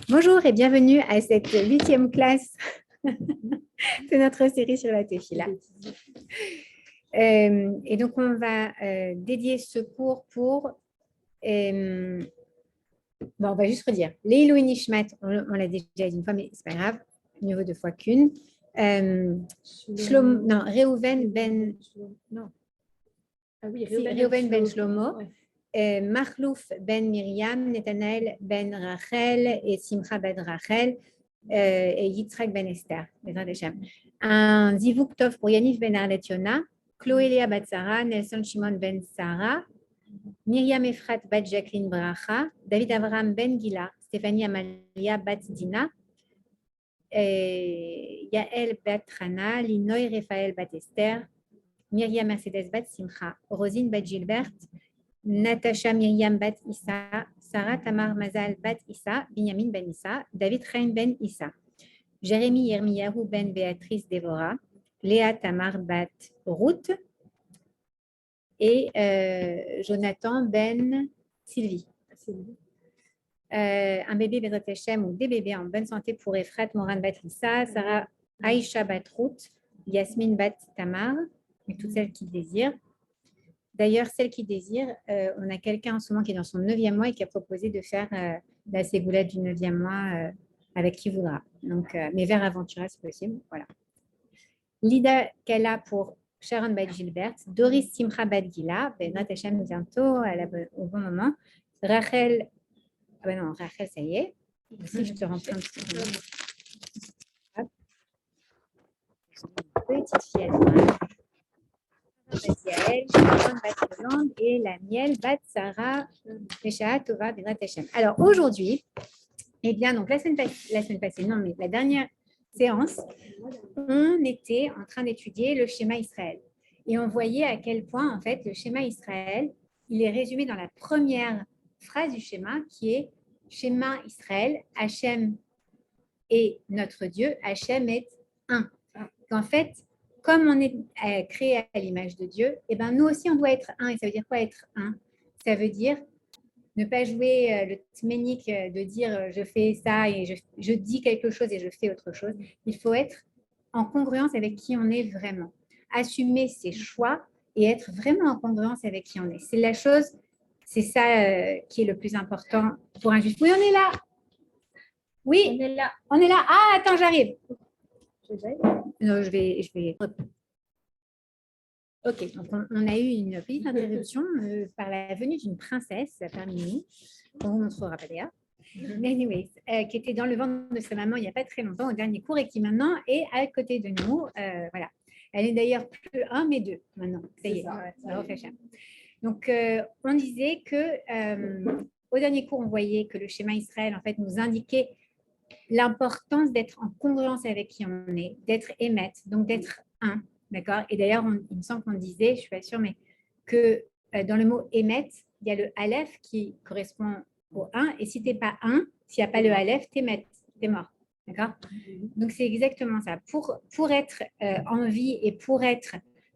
Bonjour et bienvenue à cette 8e classe de notre série sur la Tefila. Et donc, on va dédier ce cours pour... on va juste redire. Leilou Nishmat, on l'a déjà dit une fois, mais c'est pas grave, mieux vaut deux fois qu'une. Reuven ben... Non. Ah oui, Reuven ben Shlomo. Machlouf ben Miriam, Netanael ben Rachel et Simcha ben Rachel et Yitzhak ben Esther. Un Zivuk Tov pour Yaniv ben Arlet Yona, Chloé Léa bat Sarah, Nelson Shimon ben Sarah, Myriam Efrat bat Jacqueline Bracha, David Avraham ben Gila, Stéphanie Amalia bat Dina, Yael bat Hana, Linoy Raphaël bat Esther, Myriam Mercedes bat Simcha, Rosine bat Gilbert, Natacha Myriam Bat Issa, Sarah Tamar Mazal Bat Issa, Binyamin Ben Issa, David Chaim Ben Issa, Jérémy Yermiyahu Ben Béatrice Dévorah, Léa Tamar Bat Ruth et Jonathan Ben Sylvie. Un bébé Bezrat Hashem ou des bébés en bonne santé pour Efrat Moran Bat Issa, Sarah Aïcha Bat Ruth, Yasmine Bat Tamar, et toutes celles qui désirent. D'ailleurs, celle qui désire, on a quelqu'un en ce moment qui est dans son 9e mois et qui a proposé de faire la ségoulette du 9e mois avec qui voudra. Donc, mais vers Aventura, c'est possible. Voilà. Lida Kala pour Sharon Bat Gilbert, Doris Simcha Bat Gila, Benat Hashem bientôt au bon moment. Rachel, Rachel, ça y est. Aussi, je te rentre un petit peu. Petite fille et la miel Bat Sarah Meshaat Tova Benat Hashem. Alors aujourd'hui, eh bien, donc la semaine passée, non, mais la dernière séance, on était en train d'étudier le schéma Israël. Et on voyait à quel point, en fait, le schéma Israël, il est résumé dans la première phrase du schéma qui est schéma Israël, Hachem est notre Dieu, Hachem est un. En fait, comme on est créé à l'image de Dieu, eh ben, nous aussi, on doit être un. Et ça veut dire quoi être un? Ça veut dire ne pas jouer le tménique de dire je fais ça et je dis quelque chose et je fais autre chose. Il faut être en congruence avec qui on est vraiment. Assumer ses choix et être vraiment en congruence avec qui on est. C'est la chose, c'est ça qui est le plus important pour un juif. Oui, on est là. Oui, on est là. On est là. Ah, attends, j'arrive. Non, je vais. Ok, donc on a eu une petite interruption par la venue d'une princesse parmi nous. On vous montrera pas d'ailleurs. Mais anyways, qui était dans le ventre de sa maman il n'y a pas très longtemps au dernier cours et qui maintenant est à côté de nous. Voilà. Elle est d'ailleurs plus un mais deux maintenant. Ça y est, ça refait cher. Donc, on disait que au dernier cours, on voyait que le schéma Israël en fait nous indiquait l'importance d'être en congruence avec qui on est, d'être émet, donc d'être un. D'accord. Et d'ailleurs, il me semble qu'on disait, je ne suis pas sûre, mais que dans le mot émet, il y a le aleph qui correspond au 1. Et si tu n'es pas 1, s'il n'y a pas le aleph, tu es mort. D'accord. Donc, c'est exactement ça. Pour être en vie et pour être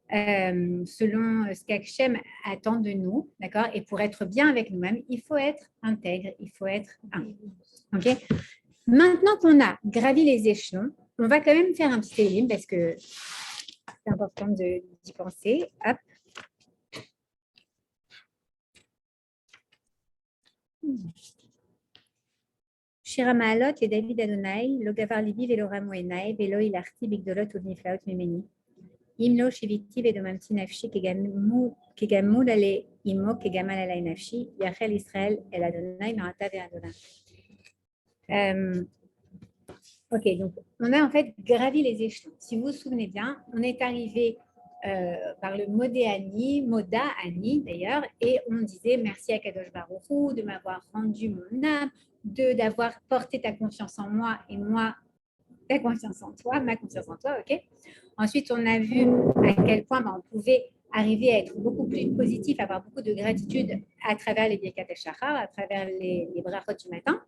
selon ce qu'Hachem attend de nous, d'accord, et pour être bien avec nous-mêmes, il faut être intègre, il faut être un. OK. Maintenant qu'on a gravi les échelons, on va quand même faire un petit élim parce que c'est important d'y penser. Hop. Shira Maalot et David Adonai, Logavar Libi, Velora Moenai, Velo Ilarti, Bigdolot, Udniflaot, Memeni. Imlo, Shiviti, Vedomamti, Nafshi, Kegamul, Ale, Imo, Kegamal, Alay, Nafshi, Yachel, Israël, El Adonai, Narata, Ve Adonai. Ok, donc on a en fait gravi les échelons. Si vous vous souvenez bien, on est arrivé par le Moda Ani d'ailleurs, et on disait merci à Kadosh Baruch Hu de m'avoir rendu mon âme, d'avoir porté ta confiance en moi et moi ta confiance en toi, ma confiance en toi, ok. Ensuite, on a vu à quel point on pouvait arriver à être beaucoup plus positif, avoir beaucoup de gratitude à travers les Birkat Shachar, à travers les brachot du matin.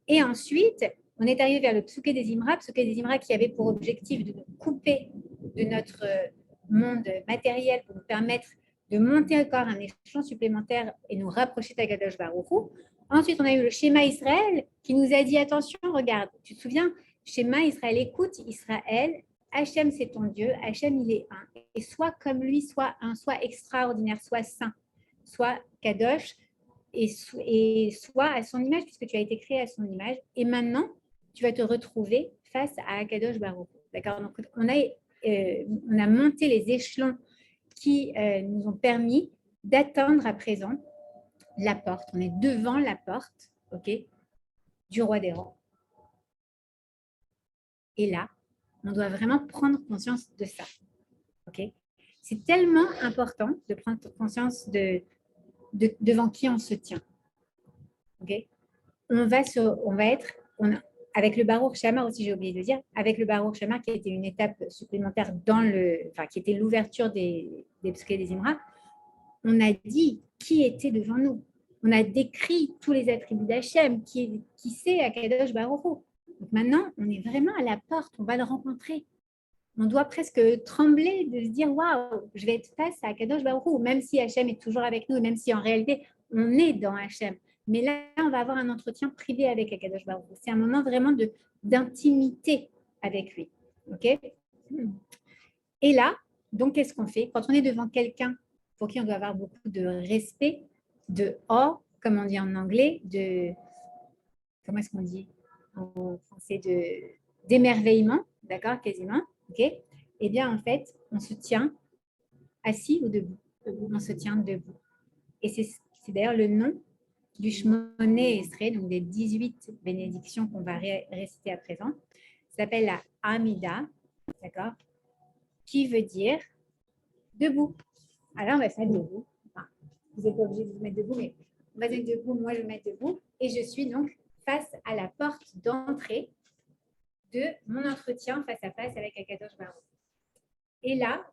Et ensuite, on est arrivé vers le Psuké des Imra qui avait pour objectif de nous couper de notre monde matériel pour nous permettre de monter encore un échelon supplémentaire et nous rapprocher d'Akadosh Baruch Hu. Ensuite, on a eu le schéma Israël qui nous a dit, attention, regarde, tu te souviens, schéma Israël, écoute Israël, Hachem c'est ton Dieu, Hachem il est un. Et soit comme lui, soit un, soit extraordinaire, soit saint, soit kadosh, et soit à son image, puisque tu as été créé à son image. Et maintenant, tu vas te retrouver face à Akadosh Baruch. D'accord. Donc, on a monté les échelons qui nous ont permis d'atteindre à présent la porte. On est devant la porte, ok, du roi des rois. Et là, on doit vraiment prendre conscience de ça, ok. C'est tellement important de prendre conscience devant qui on se tient, ok. Avec le Baruch Shamar aussi, j'ai oublié de dire, avec le Baruch Shamar qui était une étape supplémentaire qui était l'ouverture des Psuké des Imra, on a dit qui était devant nous. On a décrit tous les attributs d'Hachem, qui c'est Akadosh Baruch Hu. Donc maintenant, on est vraiment à la porte, on va le rencontrer. On doit presque trembler de se dire waouh, je vais être face à Akadosh Baruch Hu, même si Hachem est toujours avec nous, même si en réalité on est dans Hachem. Mais là, on va avoir un entretien privé avec Akadosh Baruch Hu. C'est un moment vraiment d'intimité avec lui. Ok. Et là, donc, qu'est-ce qu'on fait quand on est devant quelqu'un pour qui on doit avoir beaucoup de respect, de awe, comme on dit en anglais, comment est-ce qu'on dit en français, d'émerveillement, d'accord, quasiment, ok. Eh bien, en fait, on se tient assis ou debout. On se tient debout. Et c'est d'ailleurs le nom du Shmoné Esrei, donc des 18 bénédictions qu'on va réciter à présent. Ça s'appelle la Amida, d'accord, qui veut dire debout. Alors, on va se mettre debout. Enfin, vous n'êtes pas obligé de vous mettre debout, mais on va se mettre debout. Moi, je vais me mettre debout. Et je suis donc face à la porte d'entrée de mon entretien face à face avec Akadosh Baruch. Et là,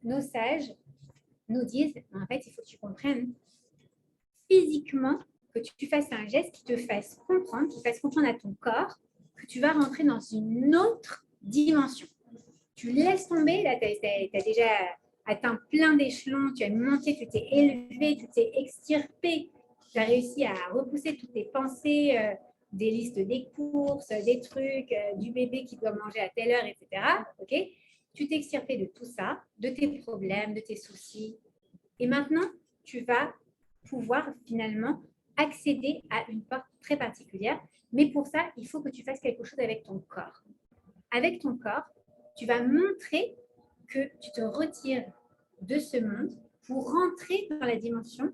nos sages nous disent, en fait, il faut que tu comprennes physiquement, que tu fasses un geste qui te fasse comprendre, qui fasse comprendre à ton corps que tu vas rentrer dans une autre dimension. Tu laisses tomber, là, tu as déjà atteint plein d'échelons, tu as monté, tu t'es élevé, tu t'es extirpé, tu as réussi à repousser toutes tes pensées, des listes des courses, des trucs, du bébé qui doit manger à telle heure, etc. Okay, tu t'es extirpé de tout ça, de tes problèmes, de tes soucis. Et maintenant, tu vas pouvoir finalement accéder à une porte très particulière. Mais pour ça, il faut que tu fasses quelque chose avec ton corps. Avec ton corps, tu vas montrer que tu te retires de ce monde pour rentrer dans la dimension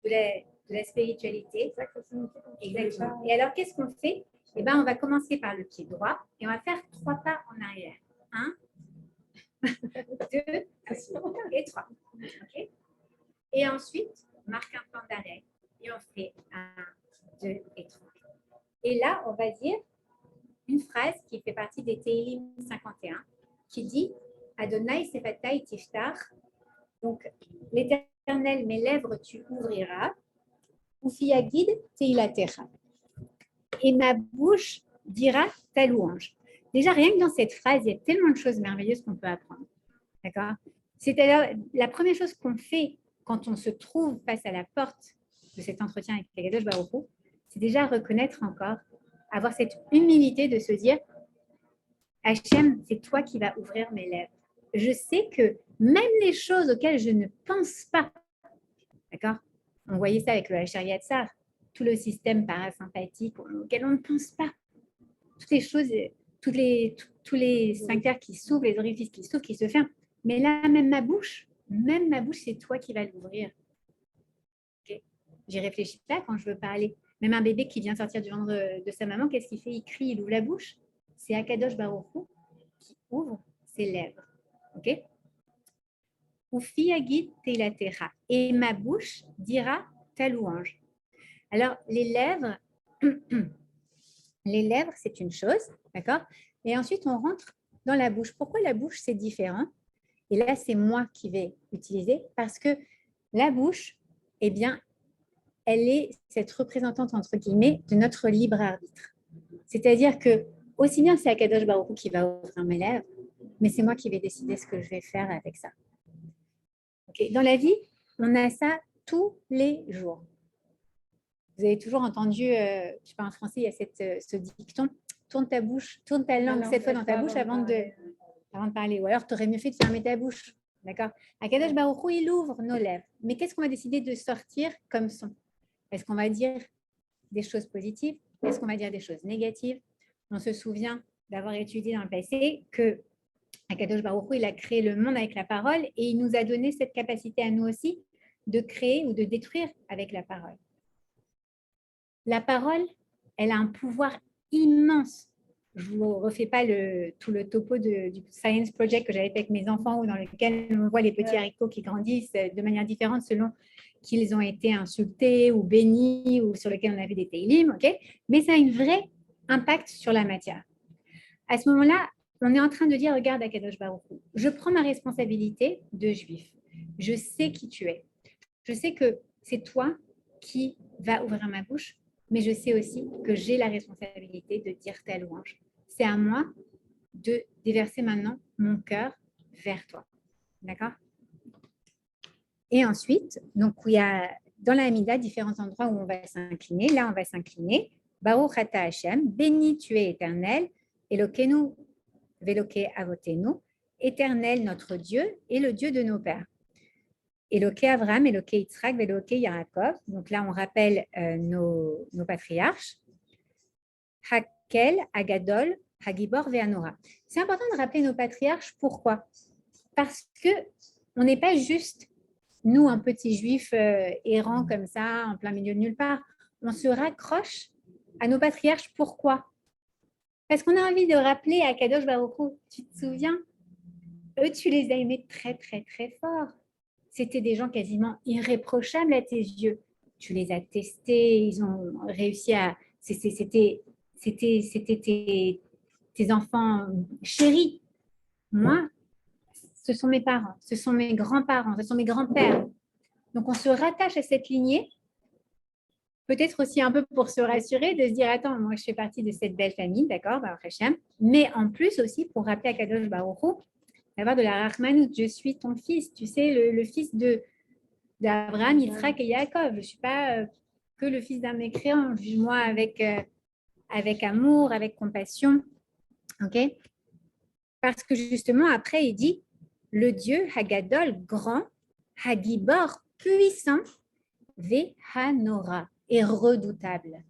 de la spiritualité. Exactement. Et alors, qu'est-ce qu'on fait? Eh bien, on va commencer par le pied droit et on va faire 3 pas en arrière. 1, 2 et 3. Okay. Et ensuite, on marque un temps d'arrêt et on fait 1, 2 et 3. Et là, on va dire une phrase qui fait partie des Tehillim 51 qui dit Adonai Sefatai Tiftar. Donc, l'Éternel, mes lèvres tu ouvriras. Ufiyagid Teilatecha. Et ma bouche dira ta louange. Déjà, rien que dans cette phrase, il y a tellement de choses merveilleuses qu'on peut apprendre. D'accord? C'est-à-dire, la première chose qu'on fait quand on se trouve face à la porte de cet entretien avec Akadosh Baruch Hu, c'est déjà reconnaître encore, avoir cette humilité de se dire Hachem, c'est toi qui vas ouvrir mes lèvres. Je sais que même les choses auxquelles je ne pense pas, d'accord? On voyait ça avec le Asher Yatzar, tout le système parasympathique auquel on ne pense pas. Toutes les choses, tous les sphincters qui s'ouvrent, les orifices qui s'ouvrent, qui se ferment. Mais là, même ma bouche, c'est toi qui vas l'ouvrir. Okay. J'y réfléchis pas quand je veux parler. Même un bébé qui vient sortir du ventre de sa maman, qu'est-ce qu'il fait? Il crie, il ouvre la bouche. C'est Akadosh Baruch Hu qui ouvre ses lèvres. Ok? Ufiyagid teilatecha. Et ma bouche dira ta louange. Alors, les lèvres, c'est une chose, d'accord? Et ensuite, on rentre dans la bouche. Pourquoi la bouche, c'est différent? Et là, c'est moi qui vais utiliser parce que la bouche, eh bien, elle est cette représentante, entre guillemets, de notre libre arbitre. C'est-à-dire que, aussi bien c'est Akadosh Baruch Hu qui va ouvrir mes lèvres, mais c'est moi qui vais décider ce que je vais faire avec ça. Okay. Dans la vie, on a ça tous les jours. Vous avez toujours entendu, je ne sais pas, en français, il y a ce dicton, tourne ta bouche, tourne ta langue 7 fois dans ta bouche avant de parler. Ou alors, tu aurais mieux fait de fermer ta bouche. D'accord? Akadosh Baruch Hu, il ouvre nos lèvres. Mais qu'est-ce qu'on va décider de sortir comme son? Est-ce qu'on va dire des choses positives? Est-ce qu'on va dire des choses négatives? On se souvient d'avoir étudié dans le passé que Akadosh Baruch Hu, il a créé le monde avec la parole et il nous a donné cette capacité à nous aussi de créer ou de détruire avec la parole. La parole, elle a un pouvoir immense. Je ne vous refais pas tout le topo du Science Project que j'avais fait avec mes enfants, ou dans lequel on voit les petits haricots qui grandissent de manière différente selon qu'ils ont été insultés ou bénis, ou sur lesquels on avait des télim, okay? Mais ça a un vrai impact sur la matière. À ce moment-là, on est en train de dire, regarde Akadosh Baruch Hu, je prends ma responsabilité de juif. Je sais qui tu es. Je sais que c'est toi qui vas ouvrir ma bouche, mais je sais aussi que j'ai la responsabilité de dire ta louange. C'est à moi de déverser maintenant mon cœur vers toi. D'accord? Et ensuite, donc, il y a dans la Hamida différents endroits où on va s'incliner. Là, on va s'incliner. Baruch ata Hashem, béni tu es éternel, Elokeinu veloke avotenu, éternel notre Dieu et le Dieu de nos pères. Eloke Avraham, Eloke Yitzhak, Veloke Yaakov. Donc là, on rappelle nos patriarches. Hakel, Agadol, Hagibor, Veanora. C'est important de rappeler nos patriarches. Pourquoi? Parce que on n'est pas juste, nous, un petit juif errant comme ça, en plein milieu de nulle part. On se raccroche à nos patriarches. Pourquoi? Parce qu'on a envie de rappeler à Kadosh Baruch Hu, tu te souviens? Eux, tu les as aimés très, très, très fort. C'était des gens quasiment irréprochables à tes yeux. Tu les as testés, ils ont réussi à... C'était tes enfants chéris. Moi, ce sont mes parents, ce sont mes grands-parents, ce sont mes grands-pères. Donc, on se rattache à cette lignée, peut-être aussi un peu pour se rassurer, de se dire, attends, moi, je fais partie de cette belle famille, d'accord, mais en plus aussi pour rappeler à Kadosh Baruch Hu, d'avoir de la Rachmanout, je suis ton fils, tu sais, le fils d'Abraham, Yitzhak et Yaakov. Je ne suis pas que le fils d'un mécréant. Juge-moi avec amour, avec compassion. Ok? Parce que justement, après, il dit le Dieu Hagadol, grand, Hagibor, puissant, Vehanora, et redoutable.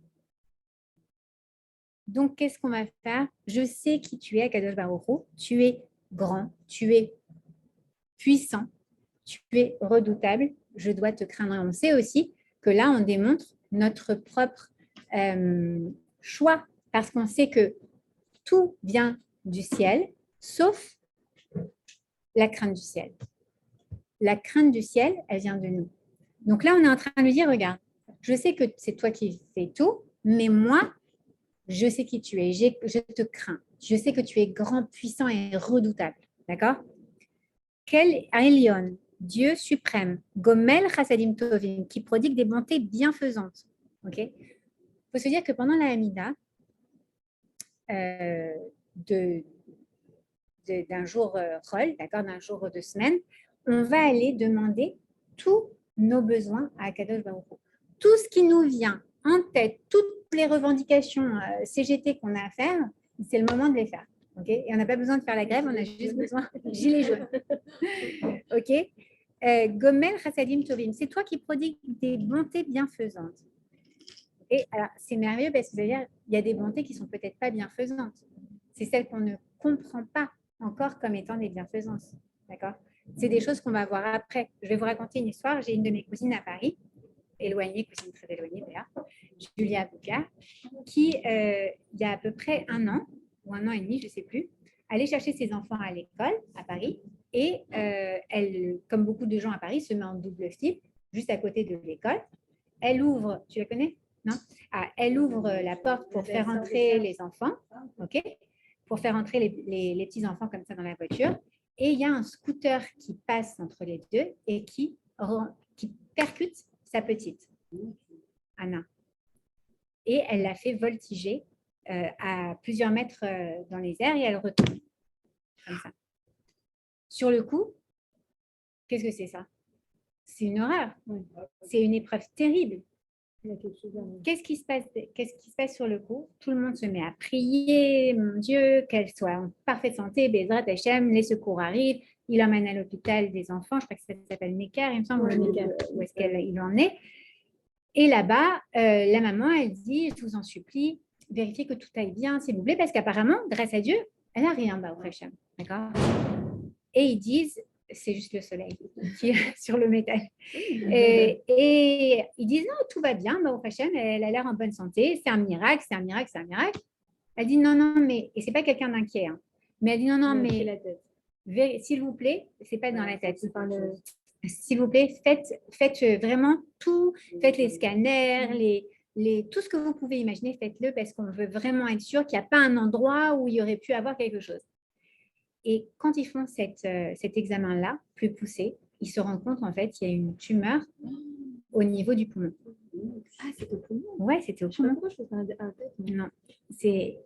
Donc, qu'est-ce qu'on va faire? Je sais qui tu es, Kadosh Baruch Hu. Tu es grand, tu es puissant, tu es redoutable, je dois te craindre. Et on sait aussi que là, on démontre notre propre choix, parce qu'on sait que tout vient du ciel, sauf la crainte du ciel. La crainte du ciel, elle vient de nous. Donc là, on est en train de lui dire, regarde, je sais que c'est toi qui fais tout, mais moi, je sais qui tu es, je te crains. Je sais que tu es grand, puissant et redoutable. D'accord? Quel Elion, Dieu suprême, Gomel Chassadim Tovim, qui prodigue des bontés bienfaisantes. Ok? Il faut se dire que pendant la Hamida, d'un jour Chol, d'accord, d'un jour de semaine, on va aller demander tous nos besoins à Akadosh Baruch Hu. Tout ce qui nous vient en tête, toutes les revendications CGT qu'on a à faire, c'est le moment de les faire. Okay, et on n'a pas besoin de faire la grève, on a juste besoin de gilets jaunes. Ok? Gomel Chassadim Tovim, c'est toi qui prodigues des bontés bienfaisantes. Et alors, c'est merveilleux parce que il y a des bontés qui sont peut-être pas bienfaisantes. C'est celles qu'on ne comprend pas encore comme étant des bienfaisances. D'accord? C'est des choses qu'on va voir après. Je vais vous raconter une histoire. J'ai une de mes cousines à Paris, éloignée, cousine très éloignée d'ailleurs, Julia Bouka, qui, il y a à peu près 1 an, ou 1 an et demi, je ne sais plus, allait chercher ses enfants à l'école à Paris. Et elle, comme beaucoup de gens à Paris, se met en double fil, juste à côté de l'école. Elle ouvre, tu la connais? Non? Elle ouvre la porte pour faire entrer les enfants, ok? Pour faire entrer les petits enfants comme ça dans la voiture. Et il y a un scooter qui passe entre les deux et qui percute sa petite, Anna. Et elle l'a fait voltiger à plusieurs mètres dans les airs et elle retombe comme ça. Sur le coup, qu'est-ce que c'est ça? C'est une horreur. C'est une épreuve terrible. Qu'est-ce qui se passe? Qu'est-ce qui se passe sur le coup? Tout le monde se met à prier, mon Dieu, qu'elle soit en parfaite santé, Bezrat Hachem, les secours arrivent, il emmène à l'hôpital des enfants, je crois que ça s'appelle Necker, il me semble, où est-ce qu'il en est. Et là-bas, la maman, elle dit, je vous en supplie, vérifiez que tout aille bien, s'il vous plaît, parce qu'apparemment, grâce à Dieu, elle n'a rien, au Hachem, d'accord? Et ils disent, c'est juste le soleil qui est sur le métal. Et ils disent, non, tout va bien, au Hachem, elle a l'air en bonne santé, c'est un miracle, c'est un miracle, c'est un miracle. Elle dit, non, non, mais, et c'est pas quelqu'un d'inquiet, hein, mais elle dit, non, non, mais, s'il vous plaît, c'est pas dans la tête. S'il vous plaît, faites vraiment tout, faites les scanners, tout ce que vous pouvez imaginer, faites-le parce qu'on veut vraiment être sûr qu'il n'y a pas un endroit où il y aurait pu avoir quelque chose. Et quand ils font cet examen-là, plus poussé, ils se rendent compte en fait qu'il y a une tumeur au niveau du poumon. Ah, c'était au poumon? Ouais, c'était au poumon. Pourquoi je faisais un tête? Non. Et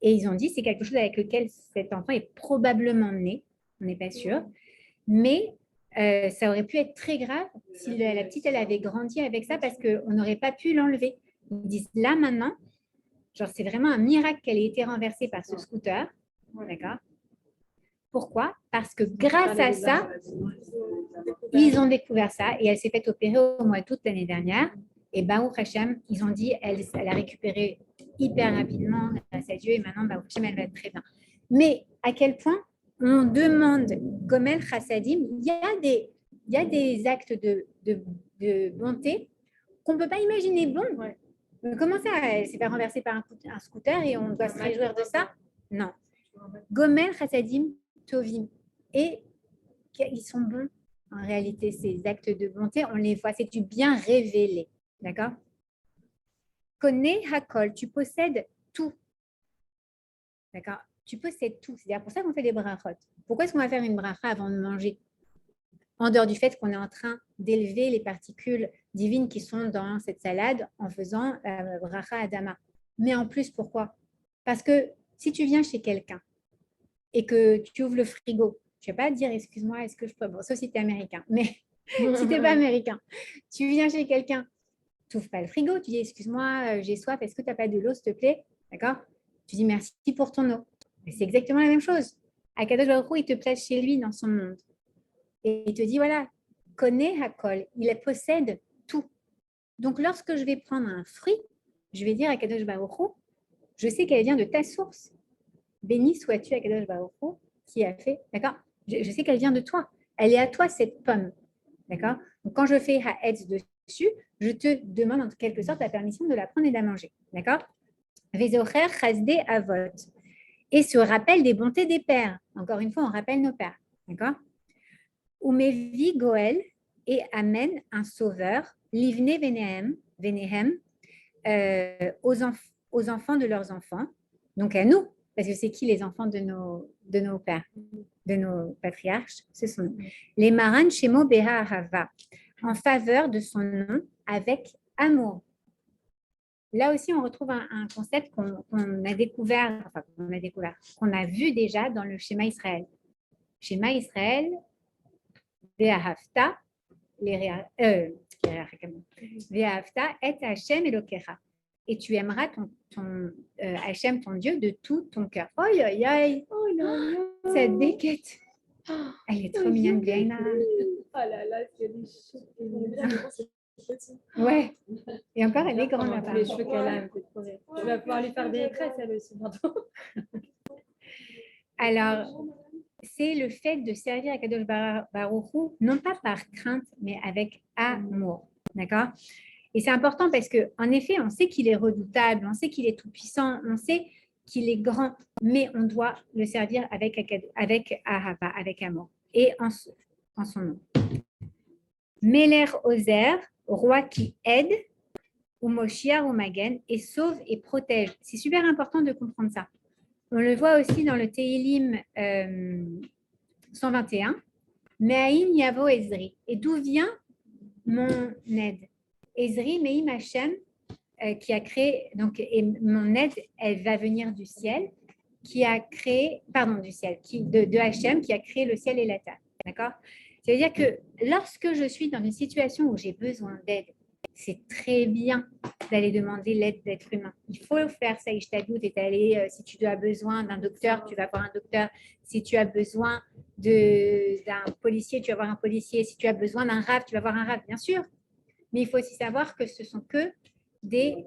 ils ont dit c'est quelque chose avec lequel cet enfant est probablement né, on n'est pas sûr, mais ça aurait pu être très grave si la petite elle avait grandi avec ça parce qu'on n'aurait pas pu l'enlever. Ils disent là maintenant, genre c'est vraiment un miracle qu'elle ait été renversée par ce scooter, d'accord? Pourquoi? Parce que grâce à ça, ils ont découvert ça et elle s'est fait opérer au mois d'août l'année dernière. Et Baruch Hashem, ils ont dit elle a récupéré hyper rapidement grâce à Dieu et maintenant Baruch Hashem, elle va être très bien. Mais à quel point on demande Gomel Chassadim, il y a des actes de bonté qu'on ne peut pas imaginer bon. Comment ça, elle s'est fait renverser par un scooter et on doit se réjouir de ça? Non. Gomel Chassadim Tovim. Et ils sont bons. En réalité, ces actes de bonté, on les voit, c'est du bien révélé. D'accord? Connais Hakol, tu possèdes tout. D'accord? Tu possèdes tout. C'est pour ça qu'on fait des brachot. Pourquoi est-ce qu'on va faire une bracha avant de manger? En dehors du fait qu'on est en train d'élever les particules divines qui sont dans cette salade en faisant la bracha Adama. Mais en plus, pourquoi? Parce que si tu viens chez quelqu'un et que tu ouvres le frigo, tu ne vas pas dire excuse-moi, est-ce que je peux. Bon, sauf si tu es américain, mais si tu n'es pas américain, tu viens chez quelqu'un, tu n'ouvres pas le frigo, tu dis excuse-moi, j'ai soif, est-ce que tu n'as pas de l'eau, s'il te plaît? D'accord? Tu dis merci pour ton eau. C'est exactement la même chose. Akadosh Baruch Hu, il te place chez lui dans son monde. Et il te dit voilà, connais Hakol, il possède tout. Donc lorsque je vais prendre un fruit, je vais dire à Akadosh Baruch Hu, je sais qu'elle vient de ta source. Béni sois-tu Akadosh Baruch Hu qui a fait, d'accord? Je sais qu'elle vient de toi. Elle est à toi cette pomme, d'accord? Donc quand je fais Haetz dessus, je te demande en quelque sorte la permission de la prendre et de la manger, d'accord? Vezocher chasde avot. Et se rappelle des bontés des pères. Encore une fois, on rappelle nos pères, d'accord? Umevi Goel et amène un sauveur, livne venehem, aux enfants de leurs enfants, donc à nous, parce que c'est qui les enfants de nos pères, de nos patriarches? Ce sont les Maran Shemo Beha Ahava, en faveur de son nom avec amour. Là aussi, on retrouve un concept qu'on a découvert, qu'on a vu déjà dans le schéma Israël. Schéma Israël, Ve'ahavta, Ve'ahavta et Hashem Elokecha. Et tu aimeras ton Hachem, ton Dieu, de tout ton cœur. Oh, aïe, aïe, cette déquête. Elle est trop mignonne, Diana. Oh là là, c'est des cheveux. Ouais. Et encore, elle est grande là-bas. Les cheveux qu'elle a, elle fait trop rire. Tu vas pouvoir lui faire des tresses, elle aussi, bientôt. Alors, c'est le fait de servir à Kadosh Baruch Hu, non pas par crainte, mais avec amour. D'accord? Et c'est important parce qu'en effet, on sait qu'il est redoutable, on sait qu'il est tout-puissant, on sait qu'il est grand, mais on doit le servir avec ahava, avec amour, et en son nom. Meler Ozer, roi qui aide, ou Moshiach ou Magen, et sauve et protège. C'est super important de comprendre ça. On le voit aussi dans le Tehillim 121. Me'aïn Yavo Ezri. Et d'où vient mon aide? Ezri, Me'im Hashem, qui a créé, donc, et mon aide, elle va venir du ciel, qui a créé, pardon, du ciel, de Hashem, qui a créé le ciel et la terre. D'accord? C'est-à-dire que lorsque je suis dans une situation où j'ai besoin d'aide, c'est très bien d'aller demander l'aide d'êtres humains. Il faut faire ça, Ishtadout, et d'aller, si tu as besoin d'un docteur, tu vas voir un docteur. Si tu as besoin d'un policier, tu vas voir un policier. Si tu as besoin d'un rave, tu vas voir un rave, bien sûr. Mais il faut aussi savoir que ce sont que des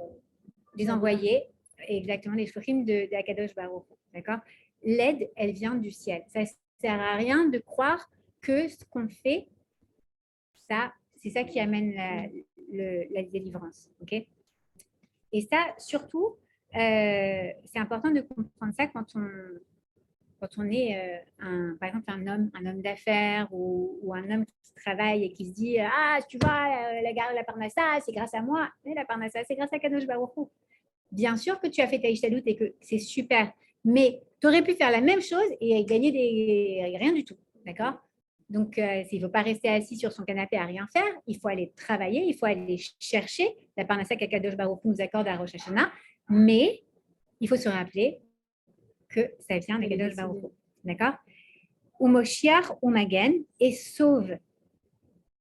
envoyés, exactement, les shluchim de Akadosh Baruch Hu, d'accord? L'aide, elle vient du ciel. Ça ne sert à rien de croire que ce qu'on fait, c'est ça qui amène la délivrance, ok? Et ça, surtout, c'est important de comprendre ça quand on est, par exemple, un homme d'affaires ou un homme qui travaille et qui se dit ah, tu vois, la parnassa, c'est grâce à moi. Mais la parnassa, c'est grâce à Kadosh Baruch Hu. Bien sûr que tu as fait ta ishtadout et que c'est super, mais tu aurais pu faire la même chose et gagner rien du tout. D'accord? Donc, il ne faut pas rester assis sur son canapé à rien faire. Il faut aller travailler, il faut aller chercher la parnassa qu'Akadosh Baruch Hu nous accorde à Rosh Hashanah. Mais il faut se rappeler que ça vient de Kadosh Baruch Hu. D'accord? Ou Moshiach ou Magen et sauve.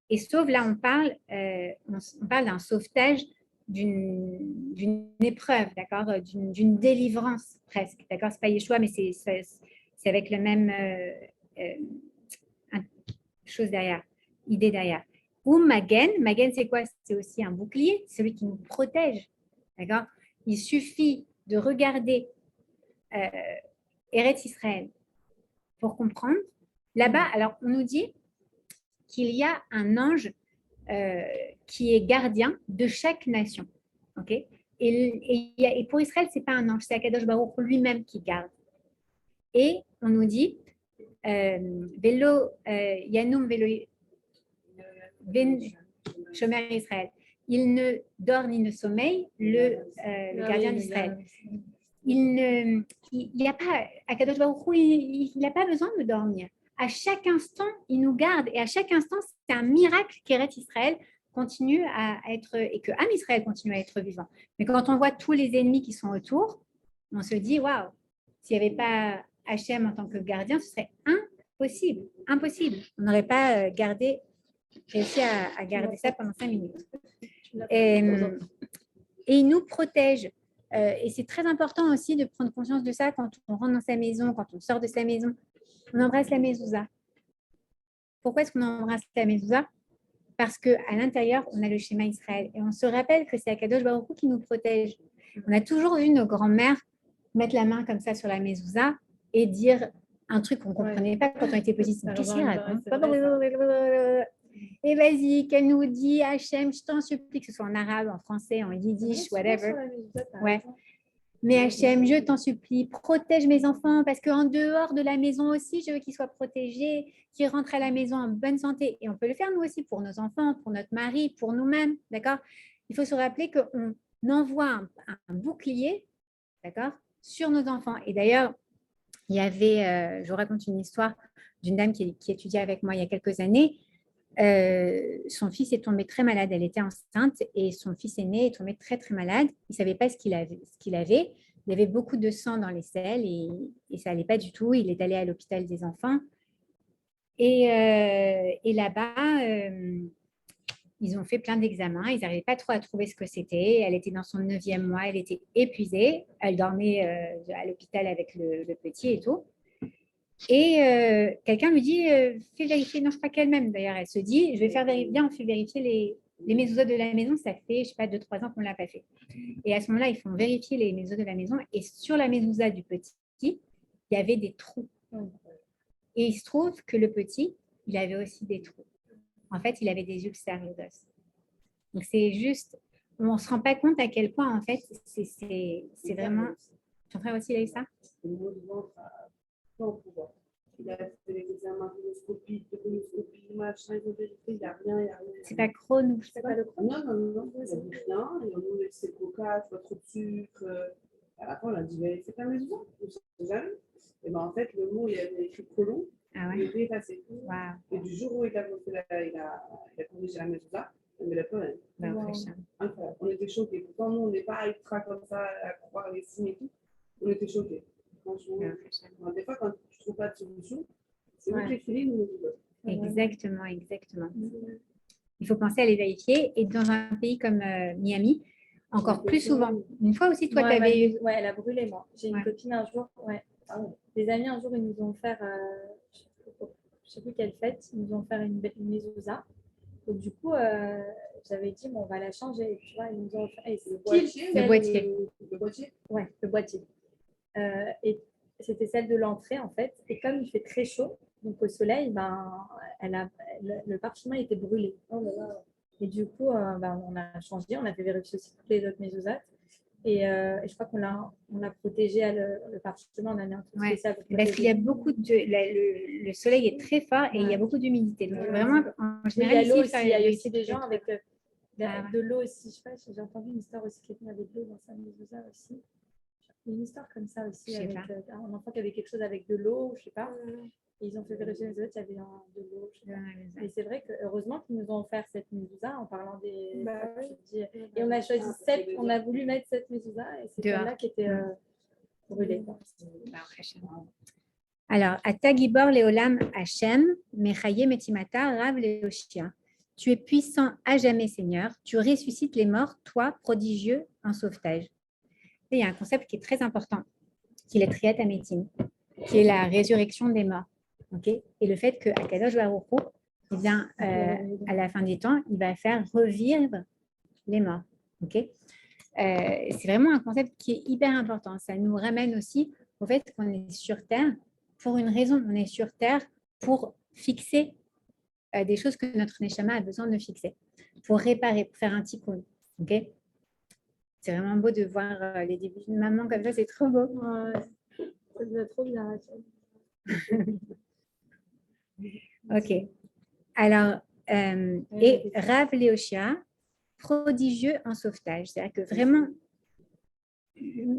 Et sauve, là, on parle d'un sauvetage d'une épreuve, d'accord? D'une délivrance presque, d'accord? C'est pas Yeshua, mais c'est avec le même chose derrière, idée derrière. Ou Magen, c'est quoi? C'est aussi un bouclier, celui qui nous protège, d'accord? Il suffit de regarder Eretz Israël pour comprendre. Là-bas, alors on nous dit qu'il y a un ange qui est gardien de chaque nation. Ok? Et pour Israël, ce n'est pas un ange, c'est Akadosh Baruch lui-même qui garde. Et on nous dit Velo Yanum Velo Shomer Israël. Il ne dort ni ne sommeille, le gardien d'Israël. Il n'y a pas, Akadosh Baruch Hu, il n'a pas besoin de dormir. À chaque instant, il nous garde et à chaque instant, c'est un miracle qu'Eretz Israël continue à être, et que Am Israël continue à être vivant. Mais quand on voit tous les ennemis qui sont autour, on se dit, waouh, s'il n'y avait pas Hachem en tant que gardien, ce serait impossible, impossible. On n'aurait pas réussi à garder ça pendant 5 minutes. Et il nous protège. Et c'est très important aussi de prendre conscience de ça quand on rentre dans sa maison, quand on sort de sa maison. On embrasse la mezouza. Pourquoi est-ce qu'on embrasse la mezouza? Parce qu'à l'intérieur, on a le schéma Israël. Et on se rappelle que c'est Akadosh Baruch Hu qui nous protège. On a toujours vu nos grands-mères mettre la main comme ça sur la mezouza et dire un truc qu'on ne comprenait pas quand on était petits. Qu'est-ce qu'il raconte? Et vas-y, qu'elle nous dit, Hachem, je t'en supplie, que ce soit en arabe, en français, en yiddish, whatever. Ouais. Mais Hachem, je t'en supplie, protège mes enfants parce qu'en dehors de la maison aussi, je veux qu'ils soient protégés, qu'ils rentrent à la maison en bonne santé. Et on peut le faire nous aussi pour nos enfants, pour notre mari, pour nous-mêmes, d'accord? Il faut se rappeler qu'on envoie un bouclier, d'accord, sur nos enfants. Et d'ailleurs, il y avait, je vous raconte une histoire d'une dame qui étudiait avec moi il y a quelques années. Son fils est tombé très malade, elle était enceinte et son fils aîné est tombé très très malade. Il ne savait pas ce qu'il avait. Il avait beaucoup de sang dans les selles et ça n'allait pas du tout. Il est allé à l'hôpital des enfants et là-bas, ils ont fait plein d'examens. Ils n'arrivaient pas trop à trouver ce que c'était. Elle était dans son 9e mois, elle était épuisée. Elle dormait à l'hôpital avec le petit et tout. Et quelqu'un lui dit, fais vérifier, non, je crois qu'elle-même d'ailleurs, elle se dit, je vais faire vérifier, on fait vérifier les mezuzot de la maison, ça fait, je sais pas, 2-3 ans qu'on ne l'a pas fait. Et à ce moment-là, ils font vérifier les mezuzot de la maison, et sur la mezouza du petit, il y avait des trous. Et il se trouve que le petit, il avait aussi des trous. En fait, il avait des ulcères au dos. Donc c'est juste, on ne se rend pas compte à quel point, en fait, c'est vraiment... Ton frère aussi, il a eu ça? Il a fait les examens colonoscopie, machin, ils ont vérifié, il n'y a rien, il n'y a rien. C'est pas Crohn, je sais pas le Crohn? Non, il n'y a rien. Et on nous laissait le coca, pas trop de sucre. À la fin, on a dit, mais c'est pas maison, on ne sait jamais. Et ben en fait, le mot, il avait écrit colon, il était effacé. Wow. Et du jour où il a corrigé la maison, il ne l'a pas rien. Incroyable. On était choqués. Pourtant, nous, on n'est pas ultra comme ça à croire les signes et tout. On était choqués. Franchement, des fois, quand tu ne trouves pas de solution, c'est vous qui les filez, nous. Exactement, exactement. il faut penser à les vérifier. Et dans un pays comme Miami, encore plus souvent. Une fois aussi, toi, tu avais eu. Ouais, elle a brûlé, moi. J'ai une Ouais. copine un jour, des amis un jour, ils nous ont offert, je sais plus quelle fête, ils nous ont offert une mezouza. Donc, du coup, j'avais dit, bon, on va la changer. Tu vois, ils nous ont offert. Le boîtier. Le boîtier. Ouais, le boîtier. Et c'était celle de l'entrée, en fait. Et comme il fait très chaud, donc au soleil, le parchemin était brûlé. Oh là là. Et du coup, on a changé, on a fait vérifier aussi toutes les autres mésouzates. Et je crois on l'a protégé, le parchemin, on a mis un truc spécial. Parce qu'il y a beaucoup de. Le soleil est très fort et il y a beaucoup d'humidité. Donc, vraiment, en général, il y a l'eau aussi, il y a aussi des gens avec de l'eau aussi. Je sais pas, j'ai entendu une histoire aussi, quelqu'un avait de l'eau dans sa mezouza aussi. Il y a une histoire comme ça aussi, avec un enfant qui avait quelque chose avec de l'eau, je sais pas. Et ils ont fait vérifier les autres, il y avait de l'eau. Et c'est vrai que heureusement qu'ils nous ont offert cette mezouza en parlant des. Et on a choisi on a voulu mettre cette mezouza et c'est celle-là qui était brûlée. Alors, Ata Gibor Leolam Hachem, Mechaye Metimata, Rav Leoshia. Tu es puissant à jamais, Seigneur. Tu ressuscites les morts, toi, prodigieux en sauvetage. Et il y a un concept qui est très important, qui est le Triat Ametim, qui est la résurrection des morts. Okay, et le fait qu'Akadosh Baruch Hu, eh bien, à la fin des temps, il va faire revivre les morts. Okay, c'est vraiment un concept qui est hyper important. Ça nous ramène aussi au fait qu'on est sur Terre pour une raison. On est sur Terre pour fixer des choses que notre Neshama a besoin de fixer, pour réparer, pour faire un tikkun. Okay, c'est vraiment beau de voir les débuts de maman comme ça, c'est trop beau. Ouais, ça devient trop bien. Ok. Alors, et Rav Leoshia, prodigieux en sauvetage. C'est-à-dire que vraiment,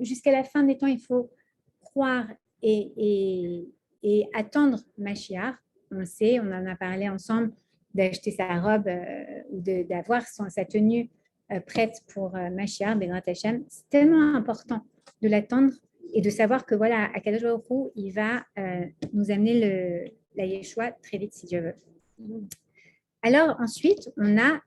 jusqu'à la fin des temps, il faut croire et attendre Mashiach. On le sait, on en a parlé ensemble, d'acheter sa robe ou d'avoir sa tenue prête pour Mashiach, Bezrat Hashem. C'est tellement important de l'attendre et de savoir que voilà, Akadosh Baruch Hu, il va nous amener la Yeshua très vite, si Dieu veut. Alors ensuite, on a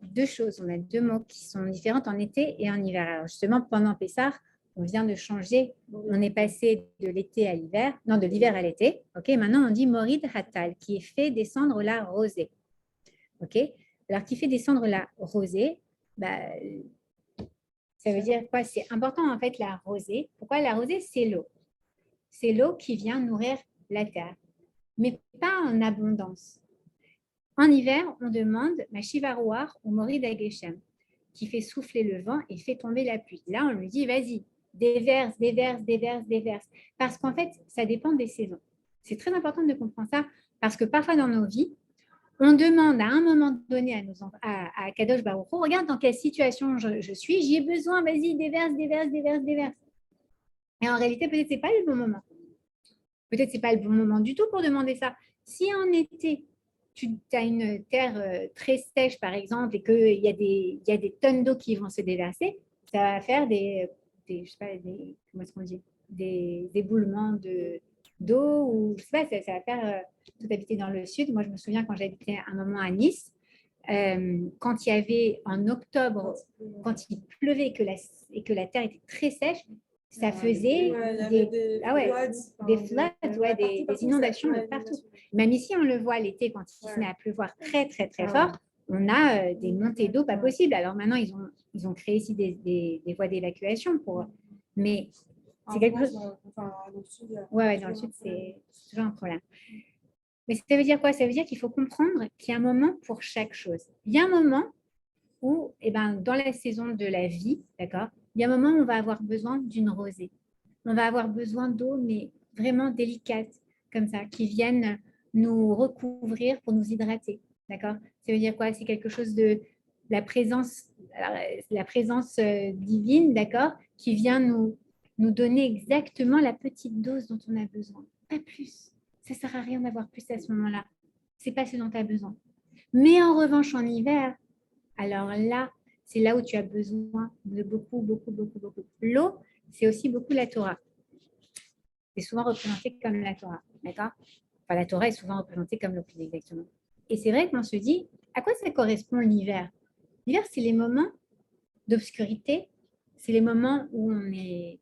deux choses, on a deux mots qui sont différentes en été et en hiver. Alors justement, pendant Pessah, on vient de changer, on est passé de l'été à l'hiver, non, de l'hiver à l'été. Ok, maintenant on dit Morid Hatal, qui est fait descendre la rosée. Ok, alors qui fait descendre la rosée, ça veut dire quoi? C'est important en fait la rosée. Pourquoi la rosée? C'est l'eau. C'est l'eau qui vient nourrir la terre, mais pas en abondance. En hiver, on demande ma Shivarouar ou Morid Ageshem, qui fait souffler le vent et fait tomber la pluie. Là, on lui dit, vas-y, déverse, déverse, déverse, déverse. Parce qu'en fait, ça dépend des saisons. C'est très important de comprendre ça, parce que parfois dans nos vies, on demande à un moment donné à Kadosh Baruch Hu, regarde dans quelle situation je suis, j'y ai besoin, vas-y, déverse, déverse, déverse, déverse. Et en réalité, peut-être ce n'est pas le bon moment. Peut-être ce n'est pas le bon moment du tout pour demander ça. Si en été, tu as une terre très sèche, par exemple, et qu'il y a des tonnes d'eau qui vont se déverser, ça va faire je sais pas, comment est-ce qu'on dit, des éboulements d'eau, ou je sais pas, ça va faire tout habiter dans le sud. Moi, je me souviens quand j'habitais un moment à Nice, quand il y avait en octobre, quand il pleuvait et que la terre était très sèche, ça faisait des floods, des inondations de partout. Même ici, on le voit l'été, quand il se met à pleuvoir très, très, très fort, on a des montées d'eau pas possibles. Alors maintenant, ils ont créé ici des voies d'évacuation mais c'est quelque chose. Ouais, dans le sud, c'est toujours un problème. Mais ça veut dire quoi? Ça veut dire qu'il faut comprendre qu'il y a un moment pour chaque chose. Il y a un moment où, dans la saison de la vie, d'accord, il y a un moment où on va avoir besoin d'une rosée. On va avoir besoin d'eau, mais vraiment délicate, comme ça, qui viennent nous recouvrir pour nous hydrater, d'accord? Ça veut dire quoi? C'est quelque chose de la présence divine, d'accord, qui vient nous donner exactement la petite dose dont on a besoin, pas plus. Ça ne sert à rien d'avoir plus à ce moment-là. Ce n'est pas ce dont tu as besoin. Mais en revanche, en hiver, alors là, c'est là où tu as besoin de beaucoup, beaucoup, beaucoup, beaucoup. L'eau, c'est aussi beaucoup la Torah. C'est souvent représenté comme la Torah, d'accord? Enfin, la Torah est souvent représentée comme l'eau, plus exactement. Et c'est vrai qu'on se dit, À quoi ça correspond l'hiver? L'hiver, c'est les moments d'obscurité, c'est les moments où on est,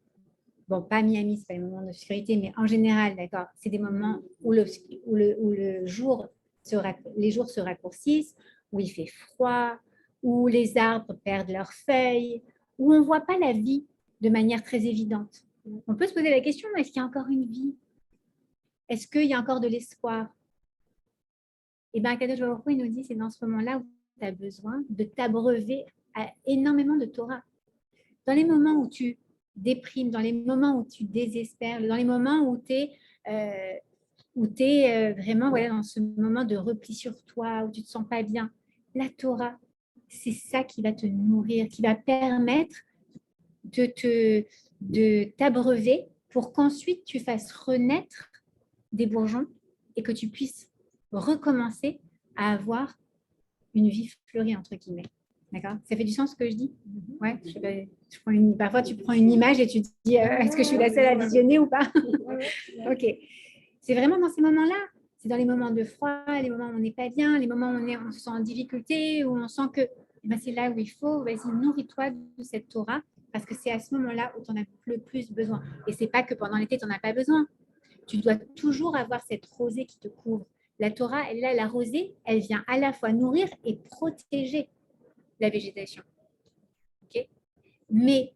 bon, pas à Miami, c'est pas les moments d'obscurité, mais en général, d'accord, c'est des moments où le jour les jours se raccourcissent, où il fait froid, où les arbres perdent leurs feuilles, où on ne voit pas la vie de manière très évidente. On peut se poser la question, est-ce qu'il y a encore une vie? Est-ce qu'il y a encore de l'espoir? Et bien, Kadosh Baruch Hu, il nous dit, c'est dans ce moment-là où tu as besoin de t'abreuver à énormément de Torah. Dans les moments où tu déprimes, dans les moments où tu désespères, dans les moments où tu es, vraiment voilà, dans ce moment de repli sur toi, où tu ne te sens pas bien, la Torah, c'est ça qui va te nourrir, qui va permettre de t'abreuver pour qu'ensuite tu fasses renaître des bourgeons et que tu puisses recommencer à avoir une vie fleurie, entre guillemets. D'accord? Ça fait du sens ce que je dis? Ouais, je sais pas, parfois tu prends une image et tu te dis est-ce que je suis la seule à visionner ou pas? Ok. C'est vraiment dans ces moments-là. C'est dans les moments de froid, les moments où on n'est pas bien, les moments où on se sent en difficulté, où on sent que c'est là où il faut, vas-y, nourris-toi de cette Torah, parce que c'est à ce moment-là où tu en as le plus besoin. Et ce n'est pas que pendant l'été, tu n'en as pas besoin. Tu dois toujours avoir cette rosée qui te couvre. La Torah, elle, là, la rosée, elle vient à la fois nourrir et protéger la végétation. Okay? Mais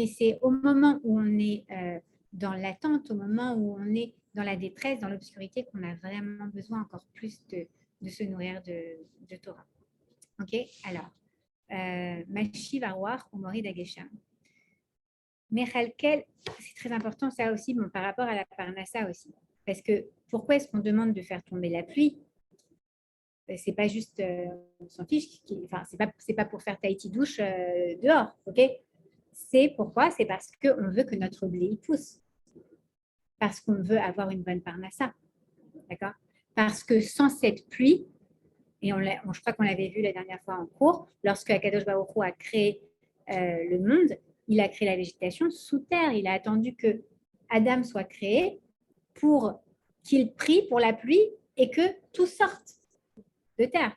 c'est au moment où on est dans l'attente, au moment où on est dans la détresse, dans l'obscurité, qu'on a vraiment besoin encore plus de se nourrir de Torah. Ok? Alors, Mashi Varwar ou Mori Dagesham. Mechalkel, c'est très important ça aussi, bon, par rapport à la Parnassa aussi. Parce que pourquoi est-ce qu'on demande de faire tomber la pluie? C'est pas juste, on s'en fiche, enfin, c'est pas pour faire Tahiti douche dehors, ok? C'est pourquoi? C'est parce qu'on veut que notre blé il pousse. Parce qu'on veut avoir une bonne parnassa. D'accord? Parce que sans cette pluie, et je crois qu'on l'avait vu la dernière fois en cours, lorsque Akadosh Baruch Hu a créé le monde, il a créé la végétation sous terre. Il a attendu que Adam soit créé pour qu'il prie pour la pluie et que tout sorte de terre.